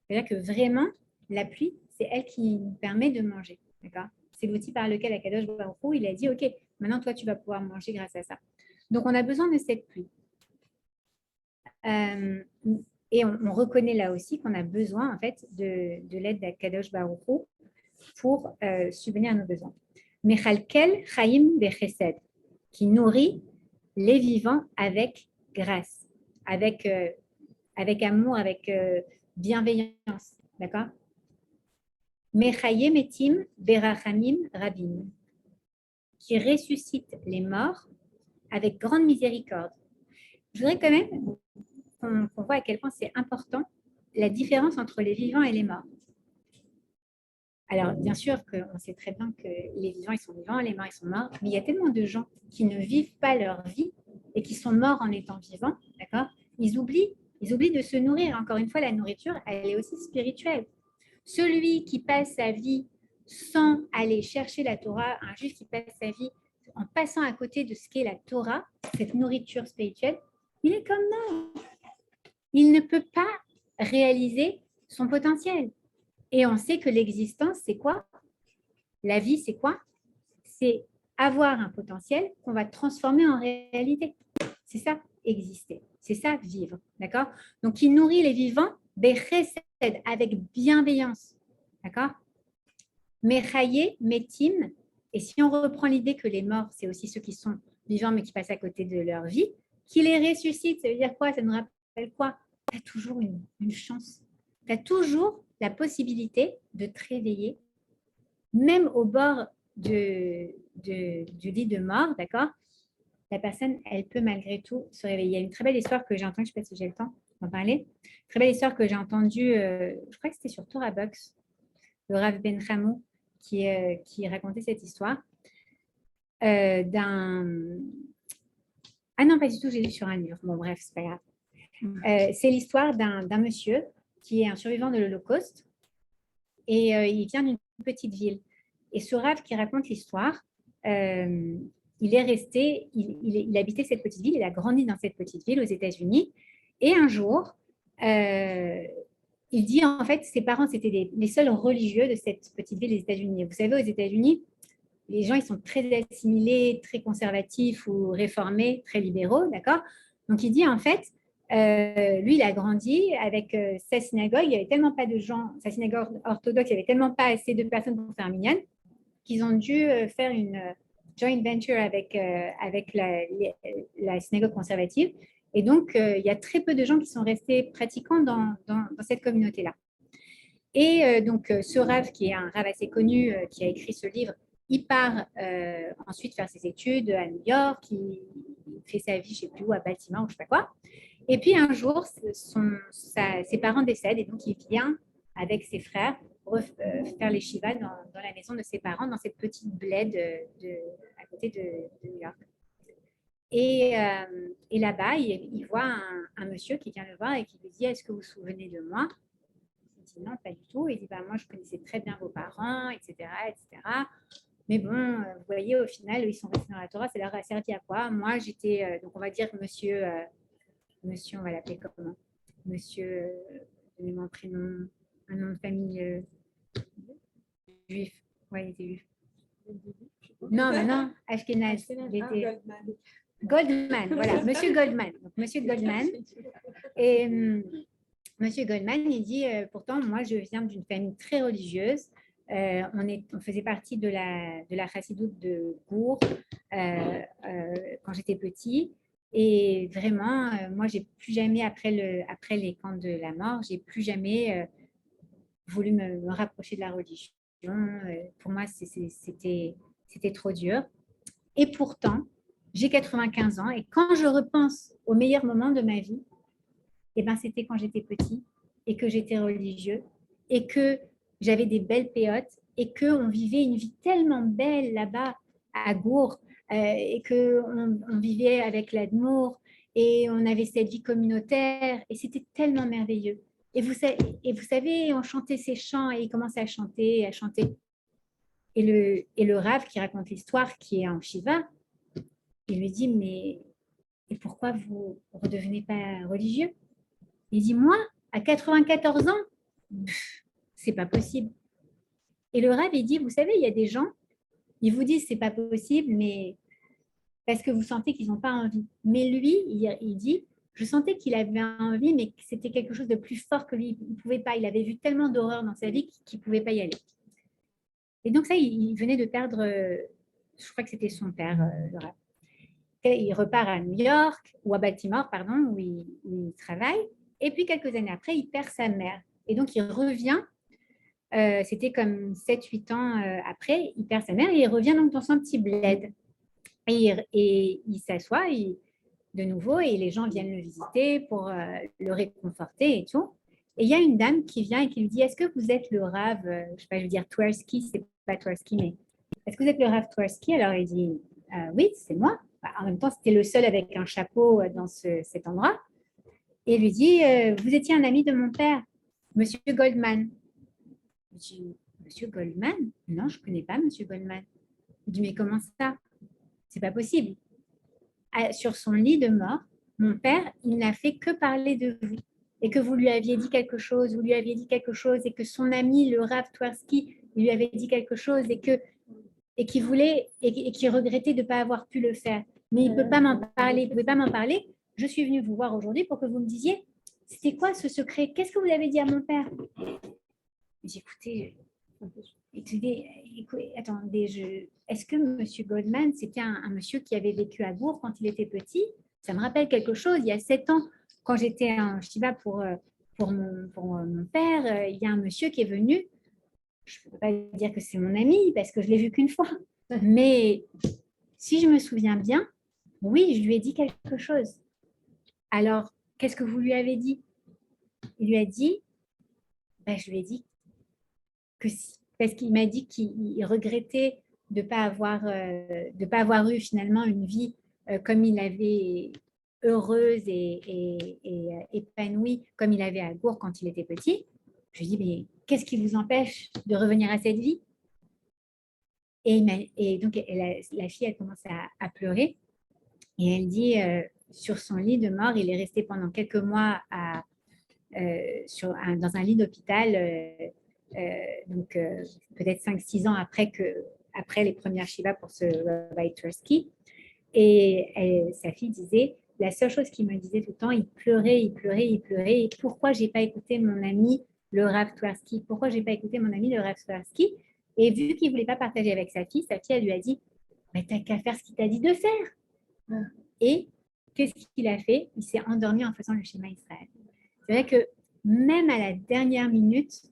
C'est-à-dire que vraiment, la pluie, c'est elle qui nous permet de manger. D'accord? C'est l'outil par lequel Akadosh Baruch Hu, il a dit, OK, maintenant, toi, tu vas pouvoir manger grâce à ça. Donc, on a besoin de cette pluie. Et on reconnaît là aussi qu'on a besoin, en fait, de l'aide d'Akadosh Baruch Hu pour subvenir à nos besoins. Mechalkel Chaim Bechesed, qui nourrit les vivants avec grâce, avec amour, avec bienveillance. D'accord? Mechaye Metim Berachamim Rabim, qui ressuscite les morts avec grande miséricorde. Je voudrais quand même qu'on voit à quel point c'est important la différence entre les vivants et les morts. Alors, bien sûr qu'on sait très bien que les vivants, ils sont vivants, les morts, ils sont morts, mais il y a tellement de gens qui ne vivent pas leur vie et qui sont morts en étant vivants, d'accord? Ils oublient de se nourrir. Encore une fois, la nourriture, elle est aussi spirituelle. Celui qui passe sa vie sans aller chercher la Torah, un juif qui passe sa vie en passant à côté de ce qu'est la Torah, cette nourriture spirituelle, il est comme mort. Il ne peut pas réaliser son potentiel. Et on sait que l'existence, c'est quoi? La vie, c'est quoi? C'est avoir un potentiel qu'on va transformer en réalité. C'est ça, exister. C'est ça, vivre. D'accord? Donc, il nourrit les vivants avec bienveillance. D'accord? Mechaye, metim. Et si on reprend l'idée que les morts, c'est aussi ceux qui sont vivants mais qui passent à côté de leur vie, qui les ressuscite, ça veut dire quoi? Ça nous rappelle quoi? Tu as toujours une chance. Tu as toujours la possibilité de te réveiller, même au bord du lit de mort, d'accord? La personne, elle peut malgré tout se réveiller. Il y a une très belle histoire que j'ai entendue, je ne sais pas si j'ai le temps d'en parler, très belle histoire que j'ai entendue, je crois que c'était sur Torah Box, le Rav Ben Chamou qui racontait cette histoire d'un... Ah non, pas du tout, j'ai lu sur un mur. Bon, bref, c'est pas grave. C'est l'histoire d'un monsieur qui est un survivant de l'Holocauste et il vient d'une petite ville. Et ce Rav qui raconte l'histoire, il est resté, il habitait cette petite ville, il a grandi dans cette petite ville aux États-Unis. Et un jour, il dit en fait, ses parents, c'était les seuls religieux de cette petite ville des États-Unis. Vous savez, aux États-Unis, les gens, ils sont très assimilés, très conservatifs ou réformés, très libéraux, d'accord? Donc, il dit en fait, lui, il a grandi avec sa synagogue, il n'y avait tellement pas de gens, sa synagogue orthodoxe, il n'y avait tellement pas assez de personnes pour faire minyan, qu'ils ont dû faire une joint venture avec la synagogue conservative. Et donc, il y a très peu de gens qui sont restés pratiquants dans cette communauté-là. Et donc, ce Rav, qui est un Rav assez connu, qui a écrit ce livre, il part ensuite faire ses études à New York, il fait sa vie, je ne sais plus où, à Baltimore, je ne sais pas quoi. Et puis un jour, ses parents décèdent et donc il vient avec ses frères faire les shivas dans la maison de ses parents, dans cette petite bled à côté de New York. Et là-bas, il voit un monsieur qui vient le voir et qui lui dit « Est-ce que vous vous souvenez de moi ?» Il dit « Non, pas du tout. » Il dit bah, « Moi, je connaissais très bien vos parents, etc. etc. Mais bon, vous voyez, au final, ils sont restés dans la Torah, ça leur a servi à quoi? Moi, j'étais, donc on va dire monsieur, on va l'appeler comment? Monsieur, donnez-moi un prénom, un nom de famille juif. Oui, il était juif. Non, mais non, Ashkenaz. Il était... Goldman, voilà, Monsieur Goldman. Donc, Monsieur Goldman. Et Monsieur Goldman, il dit, pourtant, moi, je viens d'une famille très religieuse. On faisait partie de la chassidoute de Gour quand j'étais petit. Et vraiment, moi, j'ai plus jamais, après les camps de la mort, j'ai plus jamais voulu me rapprocher de la religion. Pour moi, c'était trop dur. Et pourtant, j'ai 95 ans et quand je repense au meilleur moment de ma vie, eh ben, c'était quand j'étais petit et que j'étais religieux et que j'avais des belles péotes et qu'on vivait une vie tellement belle là-bas à Gour et qu'on vivait avec l'Admour et on avait cette vie communautaire et c'était tellement merveilleux. Et vous savez, on chantait ces chants et il commençait à chanter, à chanter. Et le Rav qui raconte l'histoire, qui est en Shiva, il lui dit, mais et pourquoi vous ne redevenez pas religieux? Il dit, moi, à 94 ans, c'est pas possible. Et le Rav, il dit, vous savez, il y a des gens, ils vous disent, c'est pas possible, mais parce que vous sentez qu'ils n'ont pas envie. Mais lui, il dit, je sentais qu'il avait envie, mais que c'était quelque chose de plus fort que lui. Il ne pouvait pas. Il avait vu tellement d'horreur dans sa vie qu'il ne pouvait pas y aller. Et donc ça, il venait de perdre, je crois que c'était son père, le Rav. Il repart à New York, ou à Baltimore, pardon, où il travaille. Et puis, quelques années après, il perd sa mère. Et donc, il revient, c'était comme 7-8 ans après, il perd sa mère et il revient donc dans son petit bled. Et il s'assoit de nouveau et les gens viennent le visiter pour le réconforter et tout. Et il y a une dame qui vient et qui lui dit, est-ce que vous êtes le Rav, je ne sais pas, je veux dire Twersky, c'est pas Twersky, mais est-ce que vous êtes le Rav Twersky? Alors il dit, oui, c'est moi. En même temps, c'était le seul avec un chapeau dans cet endroit. Et il lui dit, vous étiez un ami de mon père, Monsieur Goldman. Je dis, Monsieur Goldman? Non, je ne connais pas Monsieur Goldman. Il dit, mais comment ça? C'est pas possible. Sur son lit de mort, mon père, il n'a fait que parler de vous. Et que vous lui aviez dit quelque chose, vous lui aviez dit quelque chose, et que son ami, le Rav Twersky, lui avait dit quelque chose, et qu'il voulait, et qu'il regrettait de ne pas avoir pu le faire. Mais il ne peut pas m'en parler, il ne pouvait pas m'en parler. Je suis venue vous voir aujourd'hui pour que vous me disiez, c'était quoi ce secret? Qu'est-ce que vous avez dit à mon père? J'ai écoutez, attendez, est-ce que M. Goldman, c'était un monsieur qui avait vécu à Bourg quand il était petit? Ça me rappelle quelque chose. Il y a 7 ans, quand j'étais en Shiva pour mon père, il y a un monsieur qui est venu. Je ne peux pas dire que c'est mon ami parce que je ne l'ai vu qu'une fois. Mais si je me souviens bien, oui, je lui ai dit quelque chose. Alors, qu'est-ce que vous lui avez dit? Il lui a dit, je lui ai dit que parce qu'il m'a dit qu'il regrettait de ne pas avoir eu finalement une vie comme il avait heureuse et épanouie comme il avait à Gour quand il était petit. Je lui ai dit, mais qu'est-ce qui vous empêche de revenir à cette vie? Et donc, la fille, elle commence à pleurer et elle dit, sur son lit de mort, il est resté pendant quelques mois dans un lit d'hôpital, donc peut-être 5-6 ans après les premières Shiva pour ce Rabbi Twersky. Et sa fille disait, la seule chose qu'il me disait tout le temps, il pleurait. Et pourquoi j'ai pas écouté mon ami le Rav Twersky? Pourquoi j'ai pas écouté mon ami le Rav Twersky? Et vu qu'il voulait pas partager avec sa fille, elle lui a dit, mais t'as qu'à faire ce qu'il t'a dit de faire. Et qu'est-ce qu'il a fait? Il s'est endormi en faisant le schéma Israël. C'est vrai que même à la dernière minute,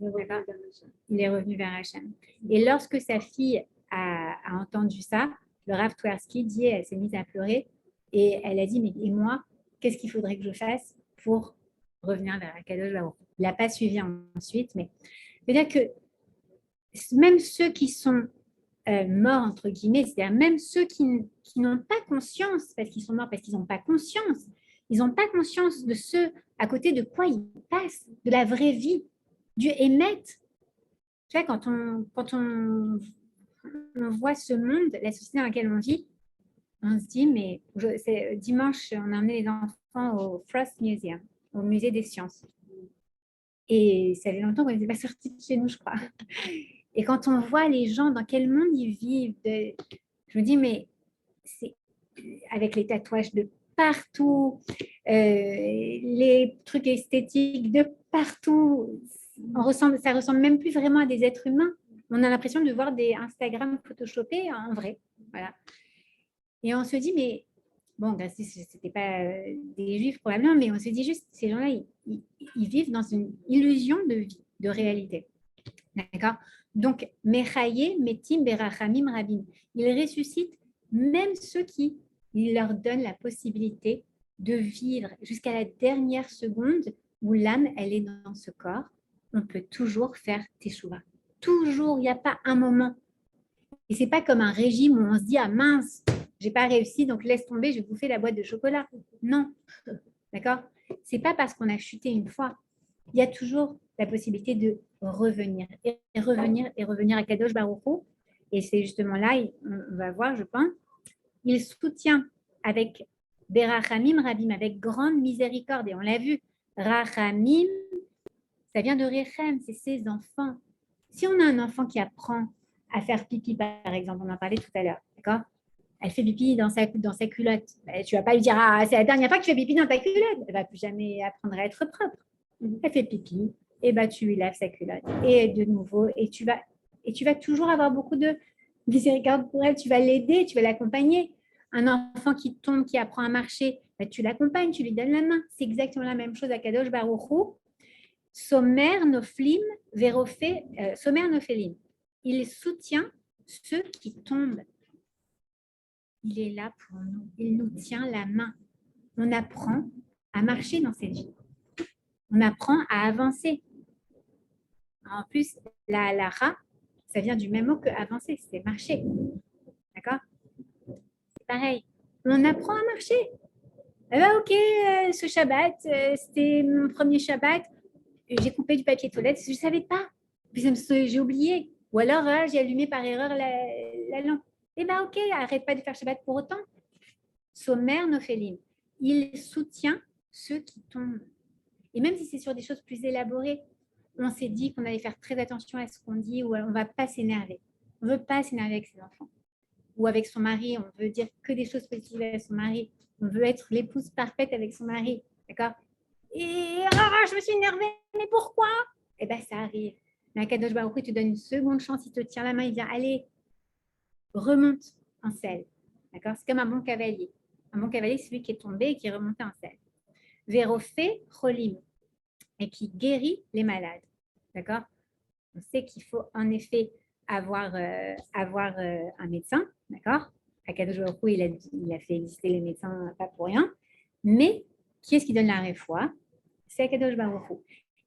il est revenu vers Hachem. Et lorsque sa fille a entendu ça, le Rav Twersky dit, elle s'est mise à pleurer et elle a dit, mais et moi, qu'est-ce qu'il faudrait que je fasse pour revenir vers Akadosh Baruch Hu? Il n'a pas suivi ensuite, mais c'est-à-dire que même ceux qui sont morts, entre guillemets, c'est-à-dire même ceux qui n'ont pas conscience, parce qu'ils sont morts, parce qu'ils n'ont pas conscience, ils n'ont pas conscience de ce à côté de quoi ils passent, de la vraie vie, du Hémet. Tu vois, quand on voit ce monde, la société dans laquelle on vit, on se dit, mais dimanche, on a emmené les enfants au Frost Museum, au musée des sciences. Et ça fait longtemps qu'on n'était pas sortis de chez nous, je crois. Et quand on voit les gens, dans quel monde ils vivent, je me dis, mais c'est avec les tatouages de partout, les trucs esthétiques de partout, ça ressemble même plus vraiment à des êtres humains. On a l'impression de voir des Instagram photoshopés en vrai. Voilà. Et on se dit, mais bon, ce n'était pas des juifs probablement, mais on se dit juste, ces gens-là, ils vivent dans une illusion de vie, de réalité. D'accord? Donc, Mechaye, Metim, Berachamim, Rabim. Il ressuscite même ceux qui leur donnent la possibilité de vivre jusqu'à la dernière seconde où l'âme, elle est dans ce corps. On peut toujours faire Teshuvah. Toujours, il n'y a pas un moment. Et ce n'est pas comme un régime où on se dit, ah mince, j'ai pas réussi, donc laisse tomber, je vais bouffer la boîte de chocolat. Non, d'accord? C'est pas parce qu'on a chuté une fois. Il y a toujours la possibilité de revenir et revenir à Kadosh Baruch Hu. Et c'est justement là, on va voir, je pense, il soutient avec Berachamim Rabim, avec grande miséricorde. Et on l'a vu, Rachamim, ça vient de Rechem, c'est ses enfants. Si on a un enfant qui apprend à faire pipi, par exemple, on en parlait tout à l'heure, d'accord? Elle fait pipi dans sa culotte. Tu ne vas pas lui dire, ah, c'est la dernière fois que tu fais pipi dans ta culotte. Elle ne va plus jamais apprendre à être propre. Elle fait pipi, et tu lui laves sa culotte. Et de nouveau, et tu vas toujours avoir beaucoup de miséricorde pour elle. Tu vas l'aider, tu vas l'accompagner. Un enfant qui tombe, qui apprend à marcher, tu l'accompagnes, tu lui donnes la main. C'est exactement la même chose à Kadosh Baruch Hu. Somer noflim, verofé, somer nofelim. Il soutient ceux qui tombent. Il est là pour nous. Il nous tient la main. On apprend à marcher dans cette vie. On apprend à avancer. En plus, la halara, ça vient du même mot que avancer, c'est marcher. D'accord? C'est pareil. On apprend à marcher. Ok, ce Shabbat, c'était mon premier Shabbat. J'ai coupé du papier toilette, je ne savais pas. Puis j'ai oublié. Ou alors, j'ai allumé par erreur la lampe. Ok, arrête pas de faire Shabbat pour autant. Somer nofélim. Il soutient ceux qui tombent. Et même si c'est sur des choses plus élaborées, on s'est dit qu'on allait faire très attention à ce qu'on dit ou on ne va pas s'énerver. On ne veut pas s'énerver avec ses enfants. Ou avec son mari, on veut dire que des choses positives à son mari. On veut être l'épouse parfaite avec son mari. D'accord? Et je me suis énervée, mais pourquoi? Ça arrive. Mais Akadosh Baruch Hu te donne une seconde chance, il te tient la main, il dit allez, remonte en selle. D'accord? C'est comme un bon cavalier. Un bon cavalier, c'est celui qui est tombé et qui est remonté en selle. Vérofé cholim, et qui guérit les malades. D'accord? On sait qu'il faut en effet avoir un médecin. D'accord? Akadosh Baruch Hu, il a fait exister les médecins pas pour rien. Mais qui est-ce qui donne la réfoua? C'est Akadosh Baruch Hu.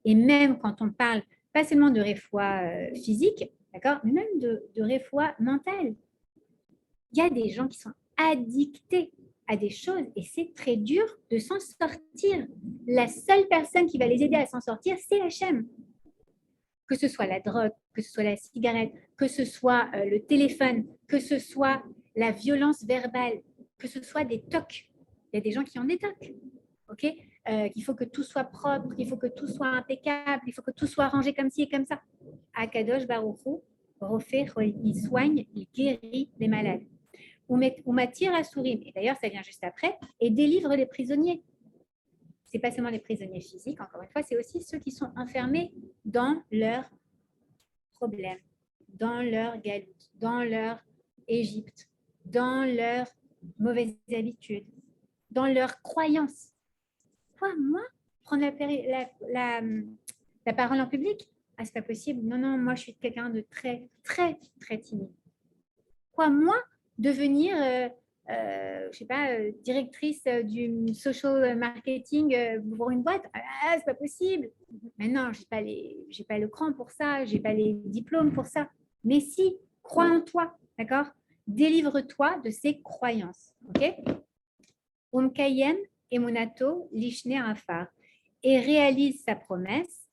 Et même quand on parle pas seulement de réfoua physique, d'accord, mais même de réfoua mentale. Il y a des gens qui sont addictés à des choses et c'est très dur de s'en sortir. La seule personne qui va les aider à s'en sortir, c'est Hachem. Que ce soit la drogue, que ce soit la cigarette, que ce soit le téléphone, que ce soit la violence verbale, que ce soit des tocs. Il y a des gens qui ont des tocs. Okay? qu'il faut que tout soit propre, qu'il faut que tout soit impeccable, il faut que tout soit rangé comme ci et comme ça. Akadosh Baruch Hu, Rofer, il soigne, il guérit les malades. Ou m'attire à Sourim, et d'ailleurs ça vient juste après, et délivre les prisonniers. Ce n'est pas seulement les prisonniers physiques, encore une fois, c'est aussi ceux qui sont enfermés dans leurs problèmes, dans leur galoute, dans leur Égypte, dans leurs mauvaises habitudes, dans leurs croyances. Quoi, moi, prendre la parole en public? Ah, c'est pas possible. Non, non, moi, je suis quelqu'un de très, très, très timide. Quoi, moi, devenir, je sais pas, directrice du social marketing pour une boîte? Ah, c'est pas possible. Mais non, j'ai pas le cran pour ça, j'ai pas les diplômes pour ça. Mais si, crois en toi, d'accord? Délivre-toi de ces croyances, ok? Umkayem emunato lishne afar, et réalise sa promesse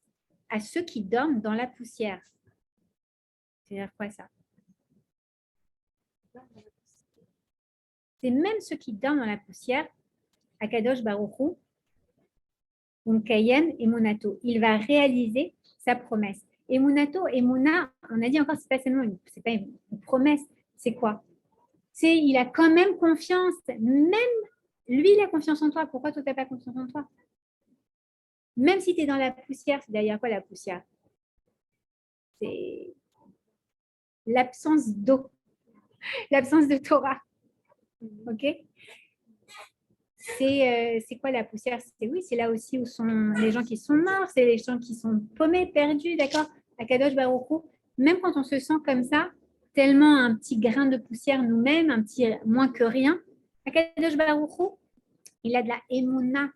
à ceux qui dorment dans la poussière. C'est-à-dire quoi ça? C'est même ceux qui dorment dans la poussière, Akadosh Baruch Hu, Umkayem emunato, il va réaliser sa promesse. Emunato, emuna, on a dit encore, c'est pas seulement c'est pas une promesse, c'est quoi? C'est il a quand même confiance, même lui, il a confiance en toi. Pourquoi toi, tu n'as pas confiance en toi? Même si tu es dans la poussière, c'est derrière quoi la poussière? C'est l'absence d'eau, l'absence de Torah. Ok? C'est quoi la poussière? C'est là aussi où sont les gens qui sont morts, c'est les gens qui sont paumés, perdus, d'accord? Akadosh Baruch Hu, même quand on se sent comme ça, tellement un petit grain de poussière nous-mêmes, un petit moins que rien, Akadosh Baruch Hu, il a de la émouna.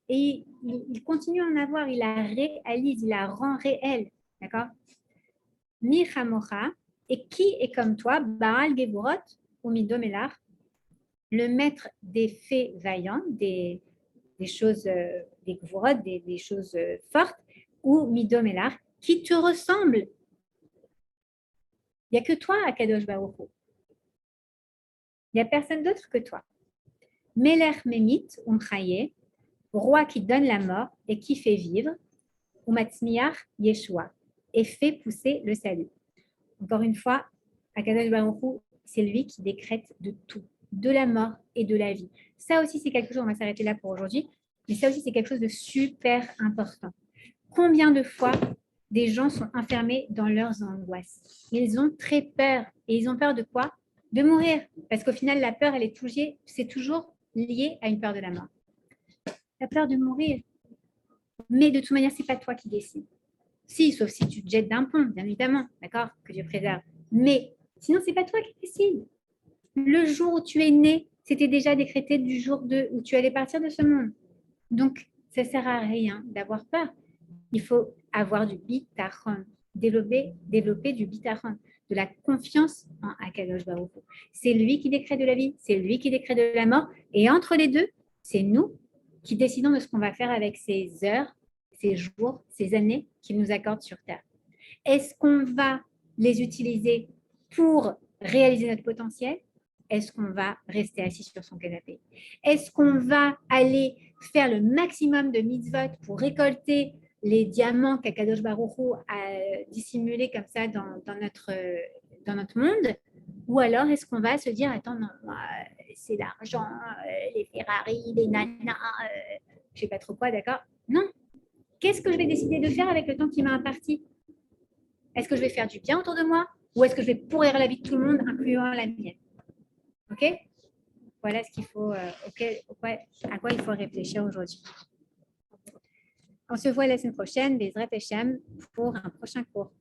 Et il continue à en avoir, il la réalise, il la rend réelle. D'accord? Michamocha, et qui est comme toi, Baal Geburot ou Midomelar, le maître des faits vaillants, des choses, des Gevurot, des choses fortes, ou Midomelar, qui te ressemble. Il n'y a que toi, Akadosh Baruch Hu. Il n'y a personne d'autre que toi. Melech Memit, Umchaye, roi qui donne la mort et qui fait vivre, ou Matzmiach Yeshua, et fait pousser le salut. Encore une fois, Akadosh Baruch Hu, c'est lui qui décrète de tout, de la mort et de la vie. Ça aussi, c'est quelque chose, on va s'arrêter là pour aujourd'hui, mais ça aussi, c'est quelque chose de super important. Combien de fois des gens sont enfermés dans leurs angoisses? Ils ont très peur. Et ils ont peur de quoi? De mourir. Parce qu'au final, la peur, c'est toujours lié à une peur de la mort. La peur de mourir. Mais de toute manière, ce n'est pas toi qui décides. Si, sauf si tu te jettes d'un pont, bien évidemment, d'accord, que Dieu préserve. Mais sinon, ce n'est pas toi qui décides. Le jour où tu es né, c'était déjà décrété du jour où tu allais partir de ce monde. Donc, ça ne sert à rien d'avoir peur. Il faut avoir du bitachon, développer du bitachon, de la confiance en Akadosh Baruch Hu. C'est lui qui décrète de la vie, c'est lui qui décrète de la mort. Et entre les deux, c'est nous qui décidons de ce qu'on va faire avec ces heures, ces jours, ces années qu'il nous accorde sur Terre. Est-ce qu'on va les utiliser pour réaliser notre potentiel? Est-ce qu'on va rester assis sur son canapé? Est-ce qu'on va aller faire le maximum de mitzvot pour récolter les diamants qu'Akadosh Baruch Hu a dissimulés comme ça dans notre monde? Ou alors est-ce qu'on va se dire, attends, non, c'est l'argent, les Ferrari, les nanas, je ne sais pas trop quoi, d'accord? Non. Qu'est-ce que je vais décider de faire avec le temps qui m'a imparti? Est-ce que je vais faire du bien autour de moi ou est-ce que je vais pourrir la vie de tout le monde, incluant la mienne? OK? Voilà ce qu'il faut, à quoi il faut réfléchir aujourd'hui. On se voit la semaine prochaine, Bezrat Hashem, pour un prochain cours.